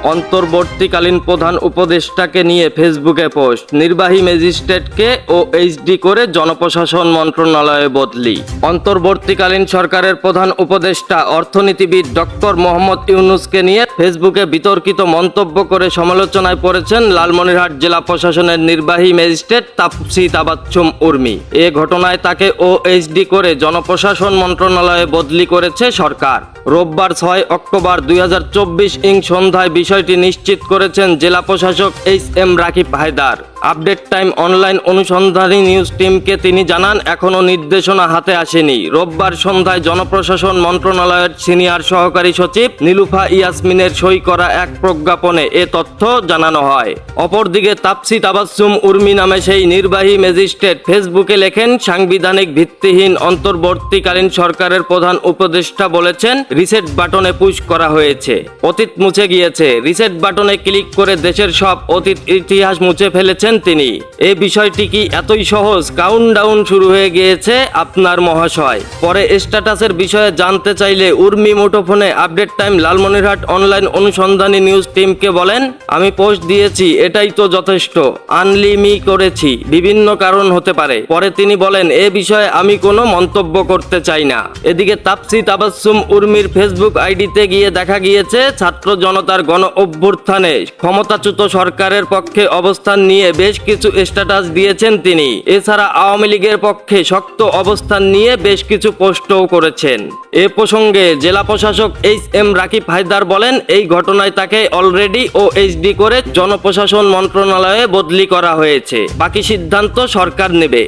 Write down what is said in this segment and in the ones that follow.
অন্তর্বর্তীকালীন প্রধান উপদেষ্টাকে নিয়ে ফেসবুকে পোস্ট, নির্বাহী ম্যাজিস্ট্রেটকে ওএইচডি করে জনপ্রশাসন মন্ত্রণালয়ে বদলি। অন্তর্বর্তীকালীন সরকারের প্রধান উপদেষ্টা অর্থনীতিবিদ ডক্টর মোহাম্মদ ইউনূসকে নিয়ে ফেসবুকে বিতর্কিত মন্তব্য করে সমালোচনায় পড়েছেন লালমনিরহাট জেলা প্রশাসনের নির্বাহী ম্যাজিস্ট্রেট তাপসী তাবাচ্চুম উর্মি। এ ঘটনায় তাকে ওএইচডি করে জনপ্রশাসন মন্ত্রণালয়ে বদলি করেছে সরকার। রোববার 6 অক্টোবর 2024 সন্ধ্যায় বিষয়টি নিশ্চিত করেছেন জেলা প্রশাসক HM Rakib Haider. Update time online অনুসন্ধানী নিউজ টিমকে তিনি জানান, এখনও নির্দেশনা হাতে আসেনি। রোববার সন্ধ্যায় জনপ্রশাসন মন্ত্রণালয়ের সিনিয়র সহকারী সচিব নীলুফা ইয়াসমিনের সই করা এক প্রজ্ঞাপনে এ তথ্য জানানো হয়। অপরদিকে তাপসী তাবাচ্চুম উর্মি নামে সেই নির্বাহী ম্যাজিস্ট্রেট ফেসবুকে লেখেন, সাংবিধানিক ভিত্তিহীন অন্তর্বর্তীকালীন সরকারের প্রধান উপদেষ্টা বলেছেন রিসেট বাটনে পুশ করা হয়েছে, অতীত মুছে গিয়েছে। রিসেট বাটনে ক্লিক করে দেশের সব অতীত ইতিহাস মুছে ফেলেছেন তিনি। এই বিষয়টি কি এতই সহজ? কাউন্টডাউন শুরু হয়ে গিয়েছে আপনার মহাশয়। পরে স্ট্যাটাসের বিষয়ে জানতে চাইলে উর্মি মুঠোফোনে আপডেট টাইম লালমনিরহাট অনলাইন অনুসন্ধানী নিউজ টিমকে বলেন, আমি পোস্ট দিয়েছি, এটাই তো যথেষ্ট। আনলিমি করেছি, বিভিন্ন কারণ হতে পারে। পরে তিনি বলেন, এ বিষয়ে আমি কোনো মন্তব্য করতে চাই না। এদিকে তাপসী তাবাচ্চুম উর্মির ফেসবুক আইডিতে গিয়ে দেখা গিয়েছে ছাত্র জনতার গণ অভ্যুত্থানে ক্ষমতাচ্যুত সরকারের পক্ষে অবস্থান নিয়ে বেশ কিছু স্ট্যাটাস দিয়েছেন তিনি। এছাড়া আওয়ামী লীগের পক্ষে শক্ত অবস্থান নিয়ে বেশ কিছু পোস্টও করেছেন। এ প্রসঙ্গে জেলা প্রশাসক HM রাকিব হায়দার বলেন, এই ঘটনায় তাকে অলরেডি ওএইচডি করে জনপ্রশাসন মন্ত্রণালয়ে বদলি করা হয়েছে। বাকি সিদ্ধান্ত সরকার নেবে।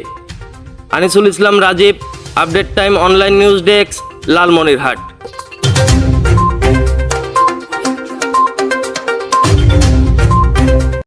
Anisul Islam Rajib, update time online news desk, Lalmonirhat.